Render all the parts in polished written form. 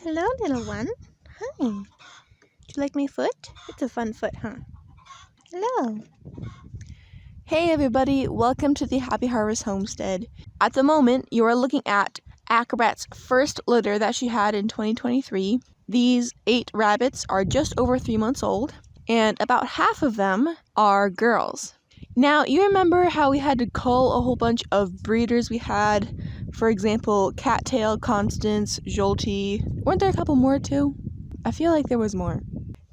Hello, little one. Hi. Do you like my foot? It's a fun foot, huh? Hello. Hey everybody, welcome to the Happy Harvest Homestead. At the moment, you are looking at Acrobat's first litter that she had in 2023. These 8 rabbits are just over 3 months old, and about half of them are girls. Now, you remember how we had to cull a whole bunch of breeders we had? For example, Cattail, Constance, Jolty. Weren't there a couple more too? I feel like there was more.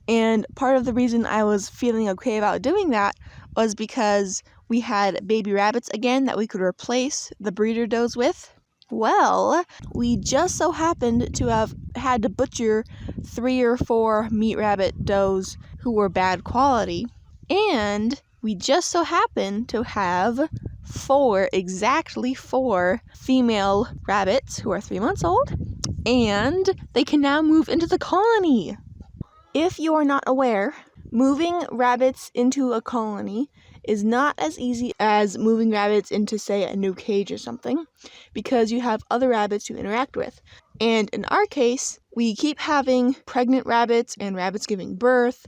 And part of the reason I was feeling okay about doing that was because we had baby rabbits again that we could replace the breeder does with. Well, we just so happened to have had to butcher 3 or 4 meat rabbit does who were bad quality. And we just so happened to have exactly 4 female rabbits who are 3 months old, and they can now move into the colony. If you are not aware, moving rabbits into a colony is not as easy as moving rabbits into, say, a new cage or something, because you have other rabbits to interact with. And in our case, we keep having pregnant rabbits and rabbits giving birth,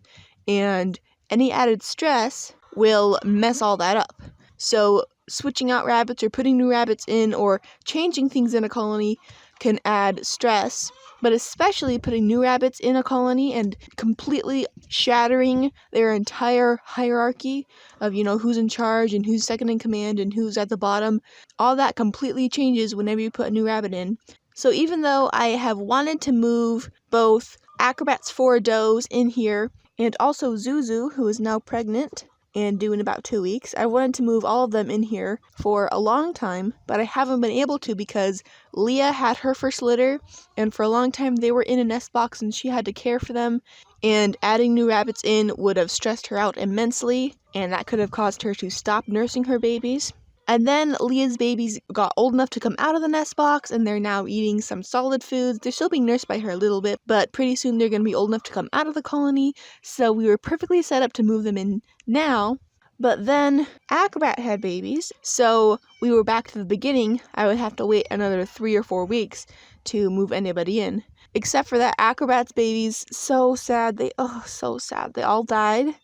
and any added stress will mess all that up. So switching out rabbits or putting new rabbits in or changing things in a colony can add stress, but especially putting new rabbits in a colony and completely shattering their entire hierarchy of, who's in charge and who's second in command and who's at the bottom. All that completely changes whenever you put a new rabbit in. So even though I have wanted to move both Acrobat's 4 does in here and also Zuzu, who is now pregnant and due in about 2 weeks, I wanted to move all of them in here for a long time, but I haven't been able to because Leah had her first litter, and for a long time they were in a Nestbox and she had to care for them, and adding new rabbits in would have stressed her out immensely, and that could have caused her to stop nursing her babies. And then Leah's babies got old enough to come out of the Nestbox, and they're now eating some solid foods. They're still being nursed by her a little bit, but pretty soon they're going to be old enough to come out of the colony, so we were perfectly set up to move them in now. But then Acrobat had babies, so we were back to the beginning. I would have to wait another 3 or 4 weeks to move anybody in. Except for that, Acrobat's babies, so sad. So sad. They all died.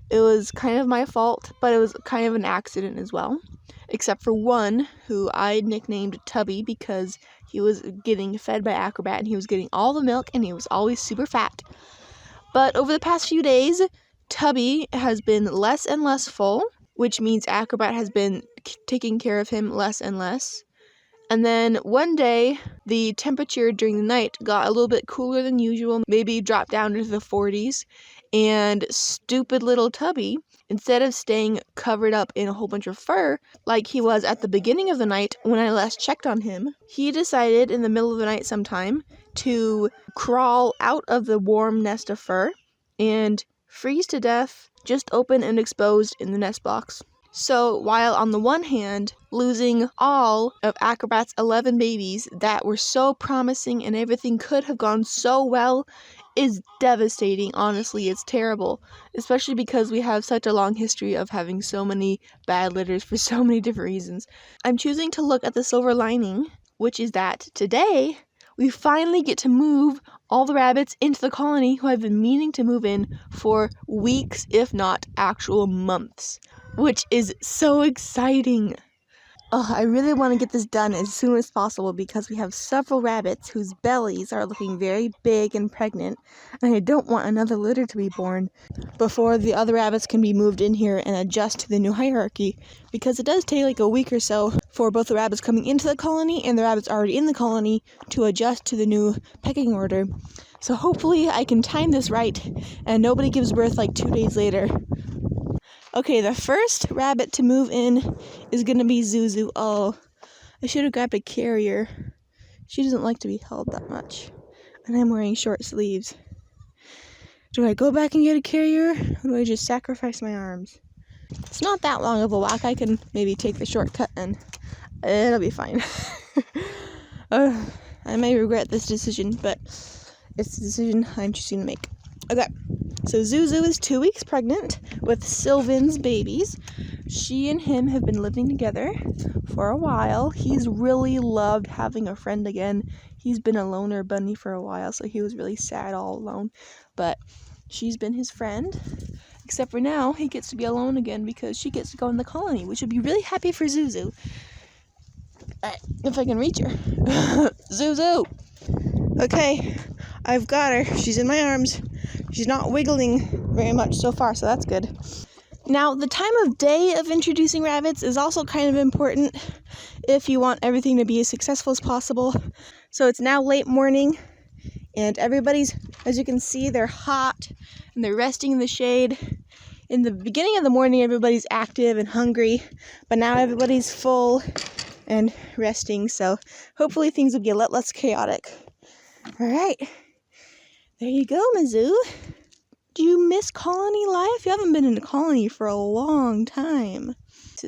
It was kind of my fault, but it was kind of an accident as well. Except for one, who I nicknamed Tubby because he was getting fed by Acrobat and he was getting all the milk and he was always super fat. But over the past few days, Tubby has been less and less full, which means Acrobat has been taking care of him less and less. And then one day, the temperature during the night got a little bit cooler than usual, maybe dropped down into the 40s, and stupid little Tubby, instead of staying covered up in a whole bunch of fur like he was at the beginning of the night when I last checked on him, he decided in the middle of the night sometime to crawl out of the warm nest of fur and freeze to death, just open and exposed in the nest box. So while on the one hand, losing all of Acrobat's 11 babies that were so promising and everything could have gone so well is devastating. Honestly, it's terrible, especially because we have such a long history of having so many bad litters for so many different reasons. I'm choosing to look at the silver lining, which is that today we finally get to move all the rabbits into the colony who I've been meaning to move in for weeks, if not actual months, which is so exciting. I really want to get this done as soon as possible because we have several rabbits whose bellies are looking very big and pregnant, and I don't want another litter to be born before the other rabbits can be moved in here and adjust to the new hierarchy, because it does take like a week or so for both the rabbits coming into the colony and the rabbits already in the colony to adjust to the new pecking order. So hopefully I can time this right and nobody gives birth like 2 days later. Okay, the first rabbit to move in is going to be Zuzu. Oh, I should have grabbed a carrier. She doesn't like to be held that much. And I'm wearing short sleeves. Do I go back and get a carrier? Or do I just sacrifice my arms? It's not that long of a walk. I can maybe take the shortcut and it'll be fine. I may regret this decision, but it's the decision I'm choosing to make. Okay. So Zuzu is 2 weeks pregnant with Sylvan's babies. She and him have been living together for a while. He's really loved having a friend again. He's been a loner bunny for a while, so he was really sad all alone. But she's been his friend. Except for now, he gets to be alone again because she gets to go in the colony, which would be really happy for Zuzu. If I can reach her. Zuzu! Okay, I've got her. She's in my arms. She's not wiggling very much so far, so that's good. Now, the time of day of introducing rabbits is also kind of important if you want everything to be as successful as possible. So it's now late morning, and everybody's, as you can see, they're hot, and they're resting in the shade. In the beginning of the morning, everybody's active and hungry, but now everybody's full and resting, so hopefully things will be a lot less chaotic. All right, there you go, Mizzou. Do you miss colony life? You haven't been in a colony for a long time.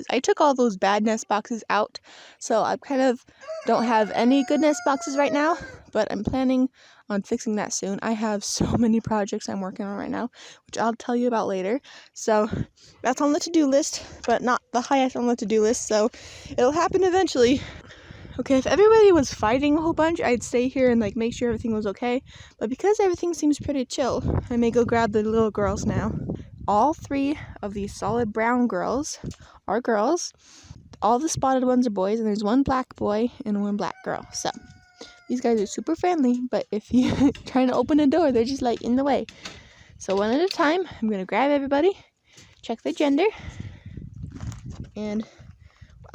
I took all those bad nest boxes out, so I kind of don't have any good nest boxes right now, but I'm planning on fixing that soon. I have so many projects I'm working on right now, which I'll tell you about later. So that's on the to-do list, but not the highest on the to-do list, so it'll happen eventually. Okay, if everybody was fighting a whole bunch, I'd stay here and make sure everything was okay. But because everything seems pretty chill, I may go grab the little girls now. All 3 of these solid brown girls are girls. All the spotted ones are boys, and there's 1 black boy and 1 black girl. So these guys are super friendly, but if you're trying to open a door, they're just in the way. So one at a time, I'm gonna grab everybody, check their gender, and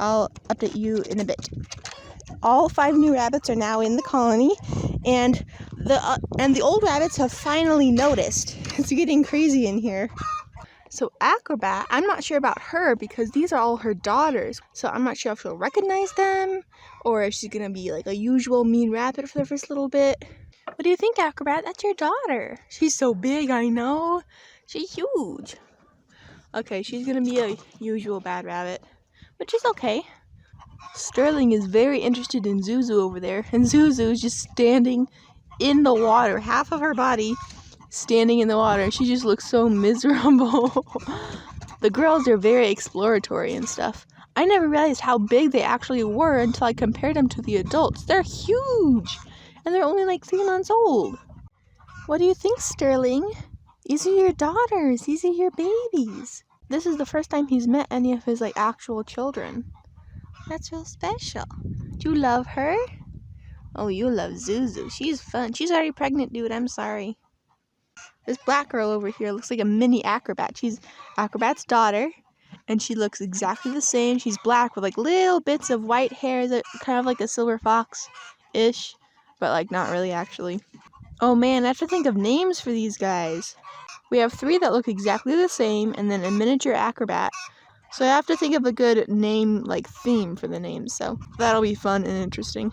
I'll update you in a bit. All 5 new rabbits are now in the colony, and the old rabbits have finally noticed. It's getting crazy in here. So Acrobat, I'm not sure about her because these are all her daughters. So I'm not sure if she'll recognize them or if she's gonna be a usual mean rabbit for the first little bit. What do you think, Acrobat? That's your daughter. She's so big, I know. She's huge. Okay, she's gonna be a usual bad rabbit, which is okay. Sterling is very interested in Zuzu over there, and Zuzu is just standing in the water, half of her body standing in the water, and she just looks so miserable. The girls are very exploratory and stuff. I never realized how big they actually were until I compared them to the adults. They're huge, and they're only 3 months old. What do you think, Sterling? These are your daughters. These are your babies. This is the first time he's met any of his actual children. That's real special. Do you love her? Oh, you love Zuzu. She's fun. She's already pregnant, dude. I'm sorry. This black girl over here looks like a mini Acrobat. She's Acrobat's daughter, and she looks exactly the same. She's black with little bits of white hair that kind of like a silver fox-ish, but not really actually. Oh man, I have to think of names for these guys. We have 3 that look exactly the same, and then a miniature Acrobat. So I have to think of a good name, theme for the names, so that'll be fun and interesting.